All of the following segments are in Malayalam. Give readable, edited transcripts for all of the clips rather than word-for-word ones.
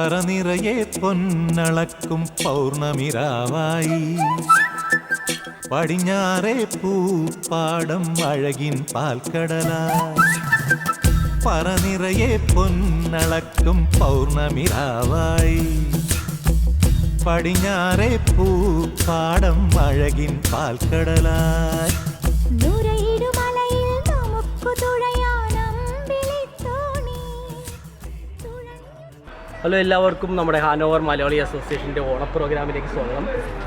പറനിറയെ പൊന്നളക്കും പൗർണമിരാവായി പടിഞ്ഞാറേ പൂപ്പാടം അഴകിൻ പാൽക്കടലായി പറനിറയെ പൊന്നളക്കും പൗർണമിരാവായി പടിഞ്ഞാറേ പൂപ്പാടം അഴകിൻ പാൽക്കടലായി. ഹലോ, എല്ലാവർക്കും നമ്മുടെ ഹാനോവർ മലയാളി അസോസിയേഷൻ്റെ ഓണ പ്രോഗ്രാമിലേക്ക് സ്വാഗതം.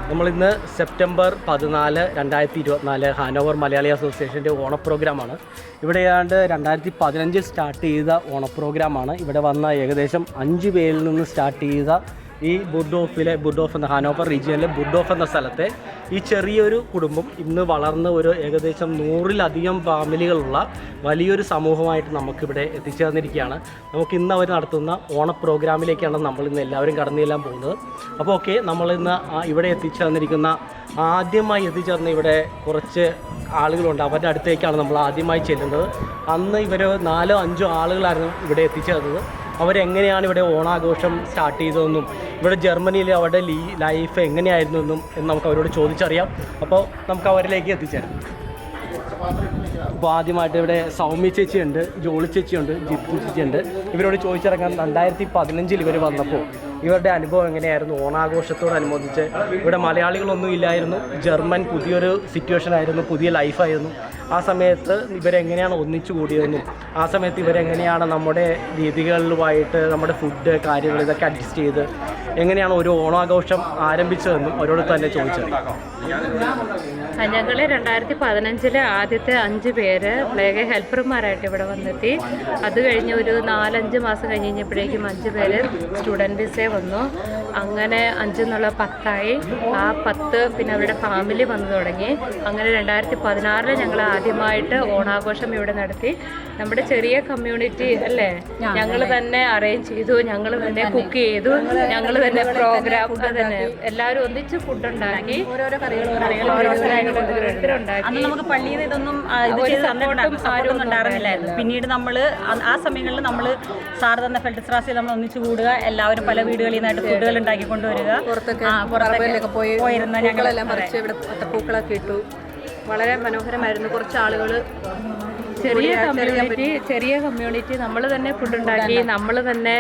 നമ്മളിന്ന് സെപ്റ്റംബർ 14, 2024 ഹാനോവർ മലയാളി അസോസിയേഷൻ്റെ ഓണ പ്രോഗ്രാമാണ്. ഇവിടെ ഏതാണ്ട് 2015 സ്റ്റാർട്ട് ചെയ്ത ഓണ പ്രോഗ്രാമാണ്. ഇവിടെ വന്ന ഏകദേശം 5 പേരിൽ നിന്ന് സ്റ്റാർട്ട് ചെയ്ത ഈ ബുർഡോഫ് എന്ന ഹാനോവർ റീജിയനിലെ ബുർഡോഫ് എന്ന സ്ഥലത്തെ ഈ ചെറിയൊരു കുടുംബം ഇന്ന് വളർന്ന് ഒരു ഏകദേശം 100-ലധികം ഫാമിലികളുള്ള വലിയൊരു സമൂഹമായിട്ട് നമുക്കിവിടെ എത്തിച്ചേർന്നിരിക്കുകയാണ്. നമുക്ക് ഇന്ന് അവർ നടത്തുന്ന ഓണ പ്രോഗ്രാമിലേക്കാണ് നമ്മൾ ഇന്ന് എല്ലാവരും കടന്നു ചെല്ലാൻ പോകുന്നത്. അപ്പോൾ ഓക്കെ, നമ്മളിന്ന് ഇവിടെ ആദ്യമായി എത്തിച്ചേർന്ന ഇവിടെ കുറച്ച് ആളുകളുണ്ട്. അവരുടെ അടുത്തേക്കാണ് നമ്മൾ ആദ്യമായി ചെല്ലുന്നത്. അന്ന് ഇവർ 4-5 ആളുകളായിരുന്നു ഇവിടെ എത്തിച്ചേർന്നത്. അവരെങ്ങനെയാണ് ഇവിടെ ഓണാഘോഷം സ്റ്റാർട്ട് ചെയ്തതെന്നും ഇവിടെ ജർമ്മനിയിൽ അവരുടെ ലൈഫ് എങ്ങനെയായിരുന്നു എന്നും നമുക്ക് അവരോട് ചോദിച്ചറിയാം. അപ്പോൾ നമുക്ക് അവരിലേക്ക് എത്തിച്ചേരാം. അപ്പോൾ ആദ്യമായിട്ട് ഇവിടെ സൗമ്യ ചേച്ചിയുണ്ട്, ജോളി ചേച്ചിയുണ്ട്, ജിത്തു ചേച്ചിയുണ്ട്. ഇവരോട് ചോദിച്ചിറങ്ങാൻ 2015 ഇവർ വന്നപ്പോൾ ഇവരുടെ അനുഭവം എങ്ങനെയായിരുന്നു, ഓണാഘോഷത്തോടനുബന്ധിച്ച്. ഇവിടെ മലയാളികളൊന്നും ഇല്ലായിരുന്നു, ജർമ്മൻ പുതിയൊരു സിറ്റുവേഷൻ ആയിരുന്നു, പുതിയ ലൈഫായിരുന്നു. ആ സമയത്ത് ഇവരെങ്ങനെയാണ് ഒന്നിച്ചു കൂടിയതെന്നും ആ സമയത്ത് ഇവരെങ്ങനെയാണ് നമ്മുടെ രീതികളുമായിട്ട് നമ്മുടെ ഫുഡ് കാര്യങ്ങൾ ഇതൊക്കെ അഡ്ജസ്റ്റ് ചെയ്ത് എങ്ങനെയാണ് ഒരു ഓണാഘോഷം ആരംഭിച്ചതെന്നും അവരോട് തന്നെ ചോദിച്ചറിയാം. ഞങ്ങൾ 2015 ആദ്യത്തെ 5 പേര് പ്ലേഗ് ഹെൽപ്പർമാരായിട്ട് ഇവിടെ വന്നെത്തി. അത് കഴിഞ്ഞ് ഒരു 4-5 മാസം കഴിഞ്ഞപ്പോഴേക്കും 5 പേര് സ്റ്റുഡൻറ്റ് വിസ വന്നു. അങ്ങനെ 5 എന്നുള്ള 10ആയി. ആ 10 പിന്നെ അവരുടെ ഫാമിലി വന്നു തുടങ്ങി. അങ്ങനെ 2016 ഞങ്ങൾ ആദ്യമായിട്ട് ഓണാഘോഷം ഇവിടെ നടത്തി. നമ്മുടെ ചെറിയ കമ്മ്യൂണിറ്റി അല്ലേ, ഞങ്ങൾ തന്നെ അറേഞ്ച് ചെയ്തു, ഞങ്ങൾ തന്നെ കുക്ക് ചെയ്തു, ഞങ്ങൾ തന്നെ പ്രോഗ്രാം തന്നെ എല്ലാവരും ഒന്നിച്ച് ഫുഡ് ഉണ്ടാക്കി. ഓരോരോ അന്ന് നമുക്ക് പള്ളിയിൽ നിന്ന് ഇതൊന്നും ആരും ഉണ്ടായിരുന്നില്ലായിരുന്നു. പിന്നീട് നമ്മൾ ആ സമയങ്ങളിൽ നമ്മൾ സാർ തന്ന ഫെൽട്സ്റാസിൽ നമ്മൾ ഒന്നിച്ചു കൂടുക, എല്ലാവരും പല വീടുകളിൽ നിന്നായിട്ട് ഫുഡുകൾ ഉണ്ടാക്കി കൊണ്ടുവരിക, പുറത്തൊക്കെ പോയിരുന്ന ഞങ്ങളെല്ലാം പറിച്ച് ഇവിടെ പൂക്കളൊക്കെ ഇട്ടു. വളരെ മനോഹരമായിരുന്നു. കുറച്ച് ആളുകൾ ചെറിയ കമ്മ്യൂണിറ്റി നമ്മൾ തന്നെ ഫുഡ് ഉണ്ടാക്കി, നമ്മൾ തന്നെ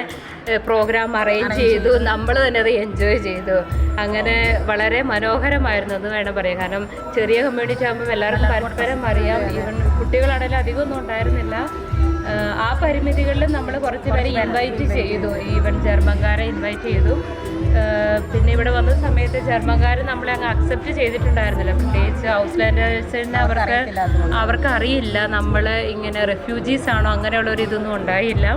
പ്രോഗ്രാം അറേഞ്ച് ചെയ്തു, നമ്മൾ തന്നെ അത് എൻജോയ് ചെയ്തു. അങ്ങനെ വളരെ മനോഹരമായിരുന്നു എന്ന് വേണം പറയാം. കാരണം ചെറിയ കമ്മ്യൂണിറ്റി ആകുമ്പോൾ എല്ലാവർക്കും പരസ്പരം അറിയാം. ഈവൻ കുട്ടികളാണെങ്കിലും അധികമൊന്നും ഉണ്ടായിരുന്നില്ല. ആ പരിമിതികളിൽ നമ്മൾ കുറച്ച് പേരെ ഇൻവൈറ്റ് ചെയ്തു, ഈവൻ ജർമ്മൻകാരെ ഇൻവൈറ്റ് ചെയ്തു. പിന്നെ ഇവിടെ വന്ന സമയത്ത് ജർമ്മൻകാർ നമ്മളെ അങ്ങ് അക്സെപ്റ്റ് ചെയ്തിട്ടുണ്ടായിരുന്നില്ല. പ്രത്യേകിച്ച് ഔസ്ലാൻഡേഴ്സിന് അവർക്ക് അറിയില്ല നമ്മൾ ഇങ്ങനെ റെഫ്യൂജീസ് ആണോ, അങ്ങനെയുള്ളൊരു ഇതൊന്നും ഉണ്ടായില്ല.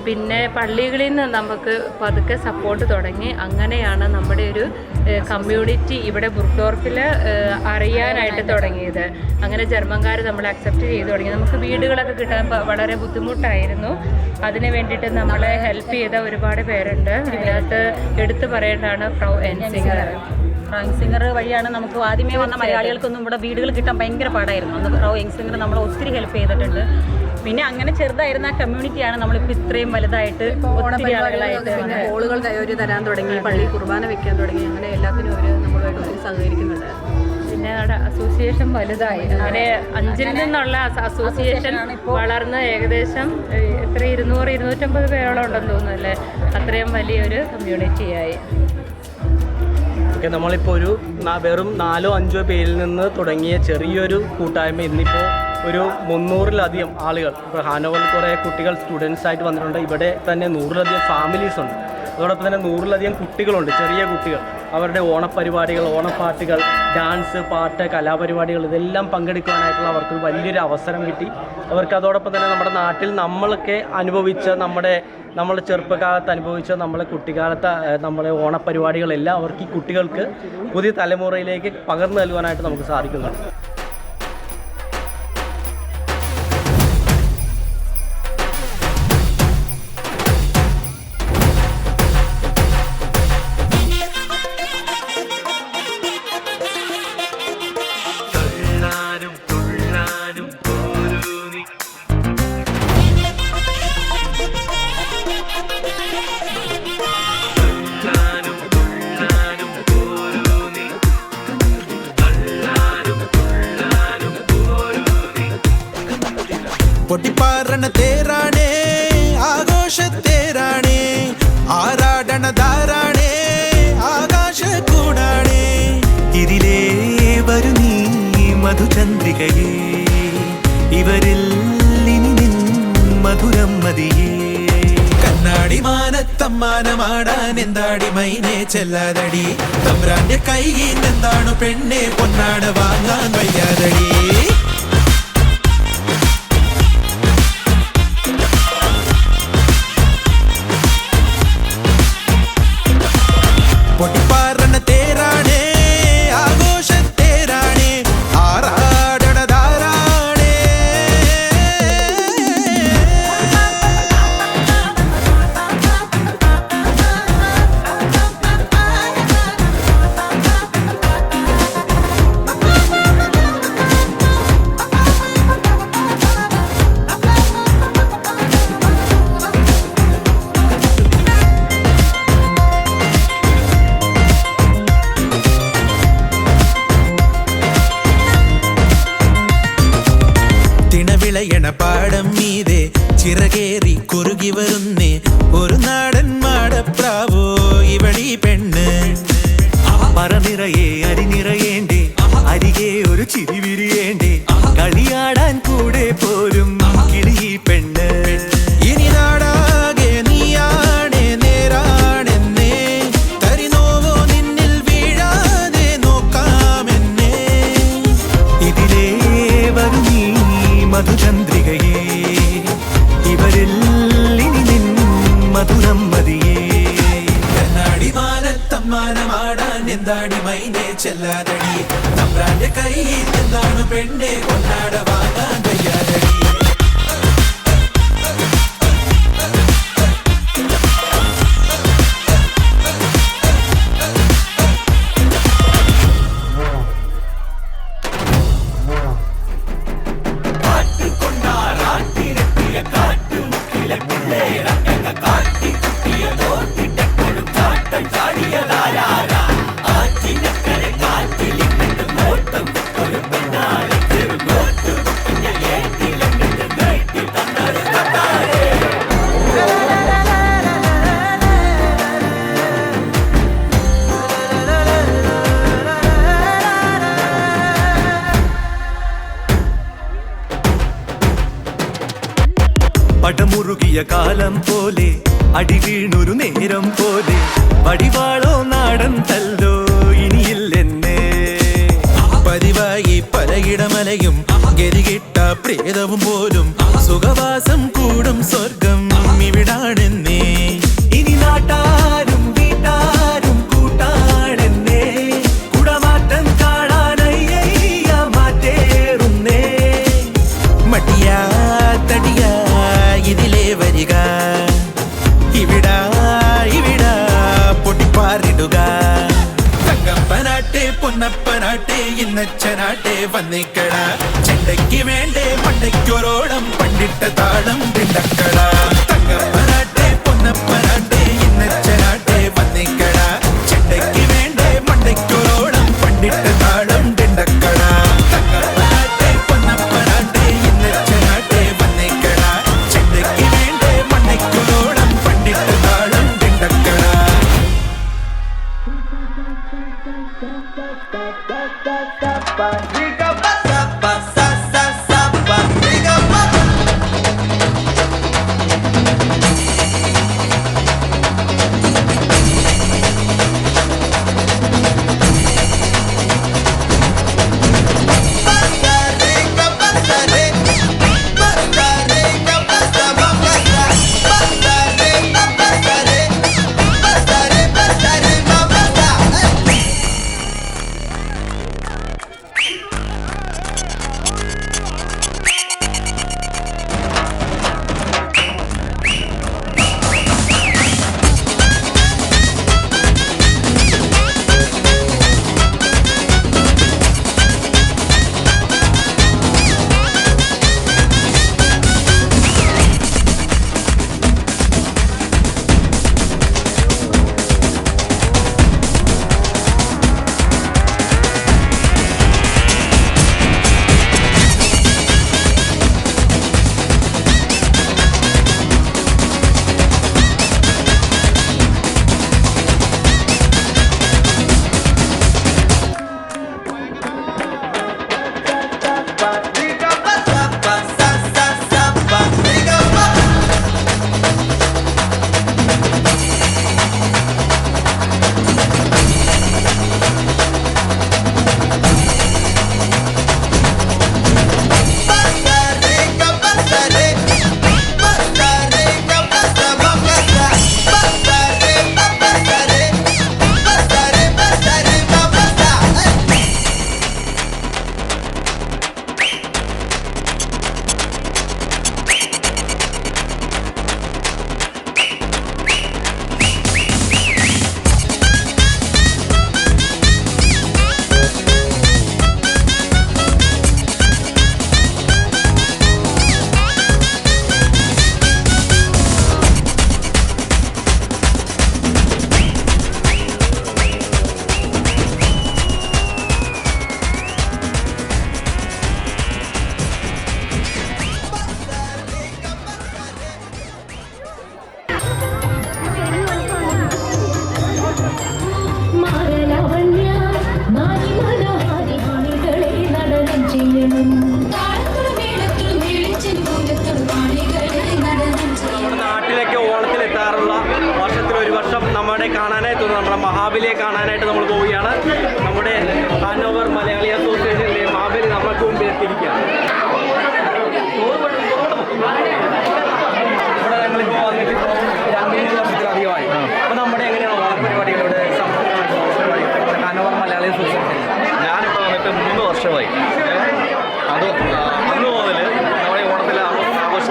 പിന്നെ പള്ളികളിൽ നിന്ന് നമുക്ക് പതുക്കെ സപ്പോർട്ട് തുടങ്ങി. അങ്ങനെയാണ് നമ്മുടെ ഒരു കമ്മ്യൂണിറ്റി ഇവിടെ ബുർഡോർഫിൽ അറിയാനായിട്ട് തുടങ്ങിയത്. അങ്ങനെ ജർമ്മൻകാർ നമ്മളെ അക്സെപ്റ്റ് ചെയ്ത് തുടങ്ങി. നമുക്ക് വീടുകളൊക്കെ കിട്ടാൻ വളരെ ബുദ്ധിമുട്ടായിരുന്നു. അതിന് വേണ്ടിയിട്ട് നമ്മളെ ഹെൽപ്പ് ചെയ്ത ഒരുപാട് പേരുണ്ട്. അതിനകത്ത് എടുത്തു പറയേണ്ടതാണ് ഫ്രൗ എൻസിംഗർ വഴിയാണ് നമുക്ക് ആദ്യമേ വന്ന മലയാളികൾക്കൊന്നും ഇവിടെ വീടുകൾ കിട്ടാൻ ഭയങ്കര പാടായിരുന്നു. അന്ന് ഫ്രൗ എൻസിംഗർ നമ്മളെ ഒത്തിരി ഹെൽപ്പ് ചെയ്തിട്ടുണ്ട്. പിന്നെ അങ്ങനെ ചെറുതായിരുന്ന ആ കമ്മ്യൂണിറ്റിയാണ് നമ്മളിപ്പോൾ ഇത്രയും വലുതായിട്ട് ഒത്തിരി ആളുകളായിട്ട് ഹോളുകൾ കയറി തരാൻ തുടങ്ങി, പള്ളി കുർബാന വെക്കാൻ തുടങ്ങി. അങ്ങനെ എല്ലാത്തിനും അവർ നമ്മളുമായിട്ട് ഒത്തിരി സഹകരിക്കുന്നുണ്ട്. പിന്നെ അവിടെ അസോസിയേഷൻ വലുതായി. അങ്ങനെ 5 നിന്നുള്ള അസോസിയേഷൻ വളർന്ന് ഏകദേശം 200-250 പേരോളം ഉണ്ടെന്ന് തോന്നുന്നു അല്ലേ. അത്രയും വലിയൊരു കമ്മ്യൂണിറ്റിയായി. ഓക്കെ, നമ്മളിപ്പോൾ വെറും 4-5 പേരിൽ നിന്ന് തുടങ്ങിയ ചെറിയൊരു കൂട്ടായ്മ ഇന്നിപ്പോൾ ഒരു 300-ലധികം ആളുകൾ. ഇപ്പോൾ ഹാനോവറിൽ കുറേ കുട്ടികൾ സ്റ്റുഡൻസ് ആയിട്ട് വന്നിട്ടുണ്ട്. ഇവിടെ തന്നെ 100-ലധികം ഫാമിലീസ് ഉണ്ട്. അതോടൊപ്പം തന്നെ 100-ലധികം കുട്ടികളുണ്ട്, ചെറിയ കുട്ടികൾ. അവരുടെ ഓണപ്പരിപാടികൾ, ഓണപ്പാട്ടുകൾ, ഡാൻസ്, പാട്ട്, കലാപരിപാടികൾ ഇതെല്ലാം പങ്കെടുക്കുവാനായിട്ടുള്ള അവർക്കൊരു വലിയൊരു അവസരം കിട്ടി. അവർക്ക് അതോടൊപ്പം തന്നെ നമ്മുടെ നാട്ടിൽ നമ്മളൊക്കെ അനുഭവിച്ച നമ്മുടെ ചെറുപ്പകാലത്ത് അനുഭവിച്ച നമ്മളെ കുട്ടിക്കാലത്തെ നമ്മുടെ ഓണപ്പരിപാടികളെല്ലാം അവർക്ക് ഈ കുട്ടികൾക്ക് പുതിയ തലമുറയിലേക്ക് പകർന്നു നൽകുവാനായിട്ട് നമുക്ക് സാധിക്കുന്നുണ്ട്. പൊട്ടിപ്പാറണ തേരാണേ ആഘോഷത്തേരാണേ ആരാടണ ധാരാണേ ആകാശ കൂടാണേ ഇതിലേ വരു നീ മധുചന്ദ്രികയേ ഇവരിൽ ഇനി നിൻ മധുരം മതിയേ കണ്ണാടി മാനത്തമ്മാനമാടാൻ എന്താടി മൈനെ ചെല്ലാതടി തമ്പ്രാന്റെ കൈയിൽ എന്താണു പെണ്ണെ പൊന്നാട വാങ്ങാൻ വയ്യാതടി പൊട്ടിപ്പാറണ തേരാണേ ആഘോഷത്തേരാണേ ആറാടണ ധാരാണേ തിണവിളയണ പാടം മീതെ ചിറകേറി കുറുകി വരുന്നേ ഒരു നാടൻ മാടപ്രാവോ ഇവളീ പെണ്ണ് പറനിറയെ അരിനിറയേണ്ടേ അരികെ ഒരു ചിരി വിരിയേണ്ടേ കളിയാടാൻ കൂടെ പോരും കിളിയീ പെണ്ണ് ഇനി നാടാകെ നീയാണേ നേരാണെന്നേ തരിനോവോ നിന്നിൽ വീഴാതെ നോക്കാമെന്നേ ഇതിലേ വരു നീ മധുചന്ദ്രികയേ ഇവരിൽ ഇനി നിൻ മധുരം മതിയേ കണ്ണാടി മാനത്തമ്മാനമാടാൻ എന്താടി മൈനെ ചെല്ലാതടി തമ്പ്രാന്റെ കൈയിൽ എന്താണ് പെണ്ണെ കൊണ്ടാട വാങ്ങാൻ വയ്യാതടി പടമുറുകിയ കാലം പോലെ അടി വീണൊരു നേരം പോലെ വടിവാളോ നാടൻ തല്ലോ ഇനിയില്ലെന്നെ പതിവായി പലയിടമലയും ഗതികിട്ട പ്രേതവും പോലും സുഖവാസം കൂടും സ്വർഗം ഇവിടാണെന്നേ ഇനി നാട്ടാരും വീട്ടാരും കൂട്ടാണെന്നേ കുടമാറ്റം കാണാനയ്യ മാറ്റേറുന്നേ മടിയാ തടിയാ ഇതിലേ വരിക ഇവിടാ ഇവിടാ പൊട്ടിപ്പാറിടുക തങ്കപ്പനാട്ടെ പൊന്നപ്പനാട്ടെ ഇന്നച്ചനാട്ടെ വന്നിക്കട ചെണ്ടയ്ക്ക് വേണ്ടേ മണ്ടയ്ക്കൊരോളം പണ്ടിട്ട താളം തിണ്ടക്കട തങ്കപ്പനാട്ടെ പൊന്നപ്പനാട്ടെ ഇന്നച്ചനാട്ടെ വന്നിക്കട ചെണ്ടയ്ക്ക് വേണ്ടേ മണ്ടയ്ക്കൊരോളം പണ്ടിട്ട താളം തിണ്ടക്കട തങ്കപ്പനാട്ടെ പൊന്നപ്പനാട്ടെ ഇന്നച്ചനാട്ടെ വന്നിക്കട ചെണ്ടയ്ക്ക് വേണ്ടേ മണ്ടയ്ക്കൊരോളം പണ്ടിട്ട താളം തിണ്ടക്കട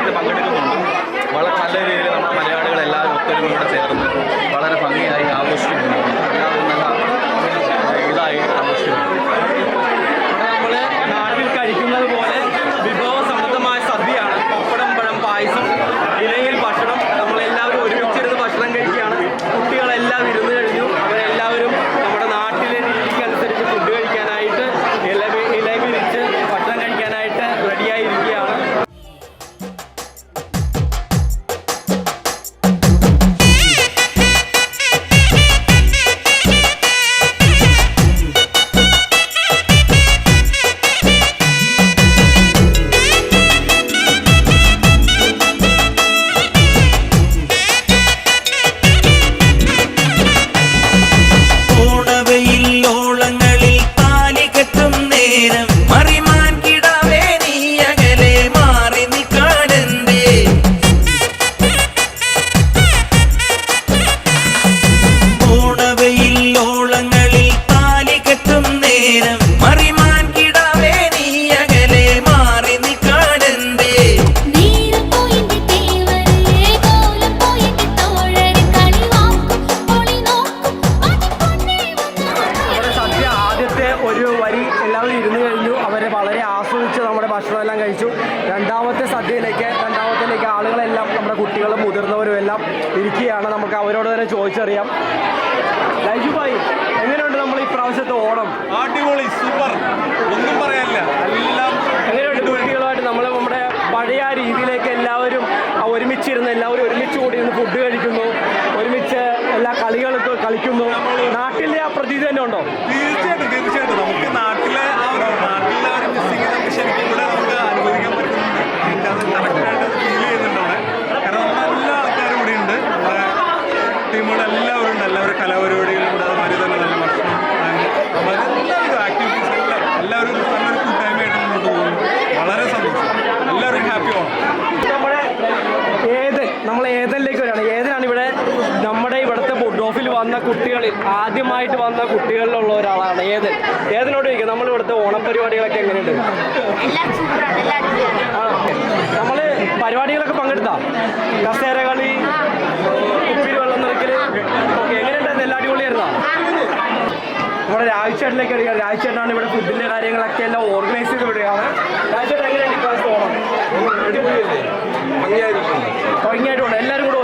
ഇതിൽ പങ്കെടുക്കുന്നുണ്ട്. വളരെ നല്ല രീതിയിൽ നമ്മുടെ മലയാളികൾ എല്ലാവരും ഒത്തൊരുമയോടെ ചേർന്ന് വളരെ ഭംഗിയായി ആഘോഷിക്കുന്നു. എല്ലാവരും നല്ല ഇതായി ആഘോഷിക്കുന്നു. നമ്മൾ നാട്ടിൽ കഴിക്കുന്നത് പോലെ വിഭവസമൃദ്ധമായ സദ്യയാണ്. പപ്പടം, പഴം, പായസം, ഇലയിൽ ഭക്ഷണം. നമ്മളെല്ലാവരും ഒരുമിച്ചിരുന്ന് ഭക്ഷണം കഴിക്കുകയാണ്. കുട്ടികളെല്ലാം ഇരുന്ന് കഴിഞ്ഞു. അവരെല്ലാവരും നമ്മുടെ നാട്ടിലെ രീതിക്ക് അനുസരിച്ച് ഫുഡ് കഴിക്കാനായിട്ട് ഇല വിരിച്ച് ഭക്ഷണം കഴിക്കാനായിട്ട് റെഡിയായിരിക്കുകയാണ്. ഓണവെയിലോളങ്ങളിൽ താലി കെട്ടും നേരം മറിമാൻ കിടാവേ നീ അകലെ മാറി നിൽക്കാനെന്തേ? ഓണവെയിലോളങ്ങളിൽ താലി കെട്ടും നേരം മറിമാൻ കിടാവേ നീ അകലെ മാറി നിൽക്കാനെന്തേ? നമ്മുടെ സദ്യ ആദ്യത്തെ ഒരു വരി എല്ലാവരും ഇരുന്ന് കഴിഞ്ഞു. അവരെ വളരെ ആസ്വദിച്ച് നമ്മുടെ ഭക്ഷണമെല്ലാം കഴിച്ചു. രണ്ടാമത്തേലേക്ക് ആളുകളെല്ലാം നമ്മുടെ കുട്ടികളും മുതിർന്നവരും എല്ലാം ഇരിക്കുകയാണ്. നമുക്ക് അവരോട് തന്നെ ചോദിച്ചറിയാം. ലൈജു ഭായി, എങ്ങനെയുണ്ട് നമ്മൾ ഈ പ്രാവശ്യത്തെ ഓണം? അടിപൊളി, സൂപ്പർ, ഒന്നും പറയാനില്ല. എല്ലാം എങ്ങനെയുണ്ട് കുട്ടികളുമായിട്ട് നമ്മുടെ പഴയ ആ രീതിയിലേക്ക് എല്ലാവരും ഒരുമിച്ചിരുന്ന് എല്ലാവരും ഒരുമിച്ച് കൂടി ഇരുന്ന് ഫുഡ് കഴിക്കുന്നു, ഒരുമിച്ച് എല്ലാ കളികളൊക്കെ കളിക്കുന്നു. നാട്ടിലെ ആ പ്രതീതി തന്നെ ഉണ്ടോ? തീർച്ചയായിട്ടും നമുക്ക് നാട്ടിലെ ആ ഒരു മിസ്സിങ് നമുക്ക് ശരിക്കും ഇവിടെ നമുക്ക് അനുഭവിക്കാൻ പറ്റുന്നുണ്ട്. എനിക്കത് കറക്റ്റായിട്ട് ഫീൽ ചെയ്യുന്നുണ്ട് അവിടെ. കാരണം എല്ലാ ആൾക്കാരും ഇവിടെ ഉണ്ട്. നമ്മുടെ ടീമുകളെല്ലാവരും ഉണ്ട്. എല്ലാവരും കലാപരിപാടികളുണ്ട്. അതുമാതിരി തന്നെ നല്ല ഭക്ഷണം, എല്ലാവരും ആക്ടിവിറ്റീസ് എല്ലാവരും നല്ലൊരു കൂട്ടായ്മയായിട്ട് മുന്നോട്ട് പോകുന്നു. വളരെ സന്തോഷം. എല്ലാവരും ഹാപ്പി ആവണം. നമ്മൾ ഏതനിലേക്ക് വരികയാണ്. ഏതനാണ് ഇവിടെ നമ്മുടെ ഇവിടുത്തെ ഫുഡ് ഓഫിൽ വന്ന കുട്ടികളിൽ ആദ്യമായിട്ട് വന്ന കുട്ടികളിലുള്ള ഒരാളാണ് ഏതനോട് ചോദിക്കാം, നമ്മൾ ഇവിടുത്തെ ഓണപ്പരിപാടികളൊക്കെ എങ്ങനെയുണ്ട്? നമ്മൾ പരിപാടികളൊക്കെ പങ്കെടുത്താ? കസേര കളി, ഉപ്പിരി വെള്ളം നിറയ്ക്കൽ, ഓക്കെ, എങ്ങനെയുണ്ടായിരുന്നു? എല്ലാ അടിപൊളിയായിരുന്നോ? നമ്മുടെ രാജുചേട്ടനിലേക്ക് അറിയാം. രാജുചേട്ടനാണ് ഇവിടെ ഫുഡിൻ്റെ കാര്യങ്ങളൊക്കെ എല്ലാം ഓർഗനൈസ് ചെയ്ത് വിടുകയാണ്. രാജുചേട്ടൻ എങ്ങനെയാണ് ഇപ്രാവശ്യം ഓണം? ഭംഗിയായിട്ടുണ്ട്. എല്ലാവരും കൂടെ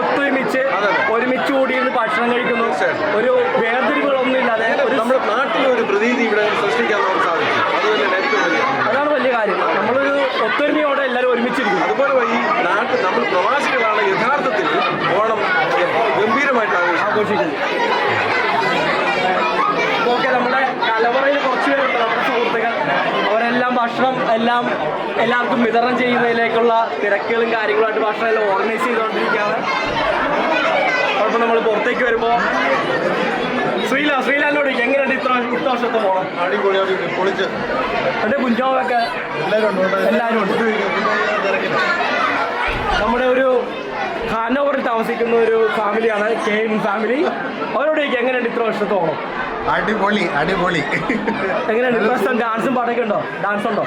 ഒരുമിച്ച് കൂടിയിരുന്ന് ഭക്ഷണം കഴിക്കുന്നു. ഒരു വേർതിരിവുകളൊന്നും ഇല്ലാതെ നമ്മുടെ നാട്ടിലെ ഒരു പ്രതീതി ഇവിടെ സൃഷ്ടിക്കാൻ നമുക്ക് സാധിക്കും. അതാണ് വലിയ കാര്യം. നമ്മളൊരു ഒത്തൊരുമയോടെ എല്ലാവരും ഒരുമിച്ചിരിക്കുന്നു. അതുപോലെ ഈ നാട്ടിൽ നമ്മൾ പ്രവാസികളാണ് യഥാർത്ഥത്തിൽ ഓണം ഗംഭീരമായിട്ട് ആഘോഷിക്കുന്നു. ഓക്കെ, നമ്മുടെ കലവറയിൽ കുറച്ച് പേരുണ്ട് നമ്മുടെ സുഹൃത്തുക്കൾ. അവരെല്ലാം ഭക്ഷണം എല്ലാവർക്കും വിതരണം ചെയ്യുന്നതിലേക്കുള്ള തിരക്കുകളും കാര്യങ്ങളുമായിട്ട് ഭക്ഷണം എല്ലാം ഓർഗനൈസ് ചെയ്തുകൊണ്ടിരിക്കുകയാണ്. അപ്പോൾ നമ്മൾ പുറത്തേക്ക് വരുമ്പോൾ ശ്രീലാലിനോട് എങ്ങനെയുണ്ട് ഇത്ര വർഷത്തെ ഓണം? അടിപൊളി പൊളിച്ച് എൻ്റെ കുഞ്ചാവൊക്കെ എല്ലാവരും ഉണ്ട്. നമ്മുടെ ഒരു ഹാനോവറിൽ താമസിക്കുന്ന ഒരു ഫാമിലിയാണ് KM ഫാമിലി. അവരോട് എങ്ങനെയുണ്ട് ഇത്ര വർഷത്തെ ഓണം? അടിപൊളി. എങ്ങനെയുണ്ട് ഇപ്രാവശ്യം? ഡാൻസും പാട്ടൊക്കെ ഉണ്ടോ? ഡാൻസ് ഉണ്ടോ?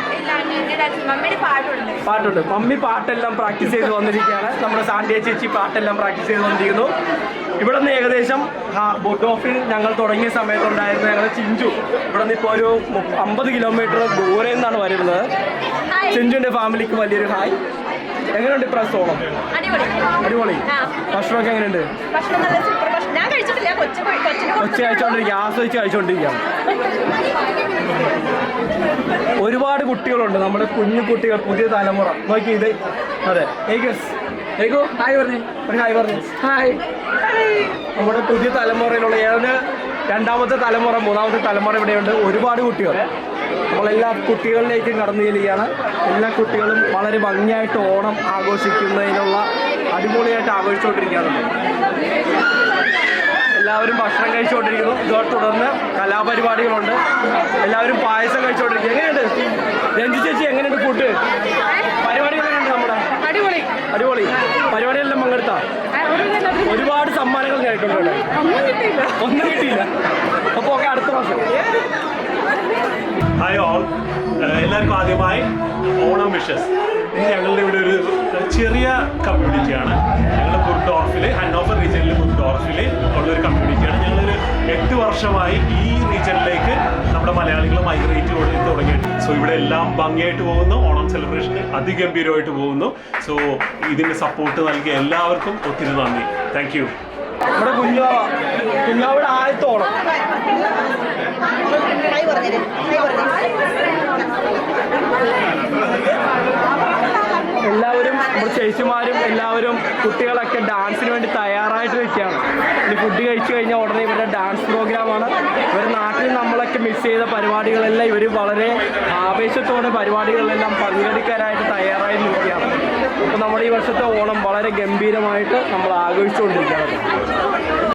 പാട്ടുണ്ട്. മമ്മി പാട്ടെല്ലാം പ്രാക്ടീസ് ചെയ്ത് വന്നിരിക്കുകയാണ്. നമ്മുടെ സാന്റിയ ചേച്ചി പാട്ടെല്ലാം പ്രാക്ടീസ് ചെയ്ത് വന്നിരിക്കുന്നു. ഇവിടെ നിന്ന് ഏകദേശം ബോട്ട് ഓഫിൽ ഞങ്ങൾ തുടങ്ങിയ സമയത്തുണ്ടായിരുന്നു ഞങ്ങൾ ചിഞ്ചു. ഇവിടെ നിന്ന് ഇപ്പോൾ ഒരു 50 കിലോമീറ്റർ ദൂരെ നിന്നാണ് വരുന്നത്. ചിഞ്ചുവിൻ്റെ ഫാമിലിക്ക് വലിയൊരു ഹായ്. എങ്ങനെയുണ്ട് ഇപ്രാവശ്യം ഓണം? അടിപൊളി. ഭക്ഷണമൊക്കെ എങ്ങനെയുണ്ട്? കൊച്ചു കഴിച്ചോണ്ടിരിക്കുക, ആസ്വദിച്ച് കഴിച്ചോണ്ടിരിക്കുകയാണ്. ഒരുപാട് കുട്ടികളുണ്ട്, നമ്മുടെ കുഞ്ഞു കുട്ടികൾ, പുതിയ തലമുറ. നോക്കി ഇത്, അതെ, ഹായ് പറഞ്ഞു, ഒരു ഹായ് പറഞ്ഞു. ഹായ്. നമ്മുടെ പുതിയ തലമുറയിലുള്ള രണ്ടാമത്തെ തലമുറ, മൂന്നാമത്തെ തലമുറ ഇവിടെയുണ്ട്. ഒരുപാട് കുട്ടികൾ. നമ്മളെല്ലാ കുട്ടികളിലേക്കും കടന്നു ചെല്ലുകയാണ്. എല്ലാ കുട്ടികളും വളരെ ഭംഗിയായിട്ട് ഓണം ആഘോഷിക്കുന്നതിനുള്ള അടിപൊളിയായിട്ട് ആഘോഷിച്ചുകൊണ്ടിരിക്കുകയാണ്. എല്ലാവരും ഭക്ഷണം കഴിച്ചുകൊണ്ടിരിക്കുന്നു. ഇതോടെ തുടർന്ന് കലാപരിപാടികളുണ്ട്. എല്ലാവരും പായസം കഴിച്ചുകൊണ്ടിരിക്കുന്നു. എങ്ങനെയുണ്ട് രഞ്ജി ചേച്ചി? എങ്ങനെയുണ്ട് ഫുഡ് പരിപാടികൾ? എങ്ങനെയുണ്ട് നമ്മുടെ? അടിപൊളി. പരിപാടികളെല്ലാം പങ്കെടുത്താ? ഒരുപാട് സമ്മാനങ്ങൾ നേരിട്ടുണ്ട്. ഒന്നും കിട്ടിയില്ല. അപ്പോൾ ഓക്കെ, അടുത്ത പ്രാവശ്യം. ഹായ് ഓൾ, എല്ലാവർക്കും ആദ്യമായി ഓണം വിഷസ്. ഞങ്ങളുടെ ഇവിടെ ഒരു ചെറിയ കമ്മ്യൂണിറ്റിയാണ്. ഞങ്ങൾ ബുർഗ്ഡോർഫിൽ, ഹന്നോവർ റീജിയനിൽ ബുർഗ്ഡോർഫിൽ ഉള്ളൊരു കമ്മ്യൂണിറ്റിയാണ്. ഞങ്ങളൊരു 8 വർഷമായി ഈ റീജിയനിലേക്ക് നമ്മുടെ മലയാളികൾ മൈഗ്രേറ്റ് ചെയ്ത് തുടങ്ങിയിട്ട്. സോ ഇവിടെ എല്ലാം ഭംഗിയായിട്ട് പോകുന്നു. ഓണം സെലിബ്രേഷൻ അതിഗംഭീരമായിട്ട് പോകുന്നു. സോ ഇതിന് സപ്പോർട്ട് നൽകിയ എല്ലാവർക്കും ഒത്തിരി നന്ദി. Thank you. നമ്മുടെ കുഞ്ഞാവിടെ ആയത്തോളം എല്ലാവരും നമ്മുടെ ചേച്ചിമാരും എല്ലാവരും കുട്ടികളൊക്കെ ഡാൻസിന് വേണ്ടി തയ്യാറായിട്ട് നിൽക്കുകയാണ്. ഇനി ഫുഡ് കഴിച്ചു കഴിഞ്ഞാൽ ഉടനെ ഇവരുടെ ഡാൻസ് പ്രോഗ്രാമാണ്. ഇവരുടെ നാട്ടിൽ നമ്മളൊക്കെ മിസ് ചെയ്ത പരിപാടികളെല്ലാം ഇവർ വളരെ ആവേശത്തോടെ പരിപാടികളിലെല്ലാം പങ്കെടുക്കാനായിട്ട് തയ്യാറായി നിൽക്കുകയാണ്. അപ്പോൾ നമ്മുടെ ഈ വർഷത്തെ ഓണം വളരെ ഗംഭീരമായിട്ട് നമ്മൾ ആഘോഷിച്ചുകൊണ്ടിരിക്കുകയാണ്.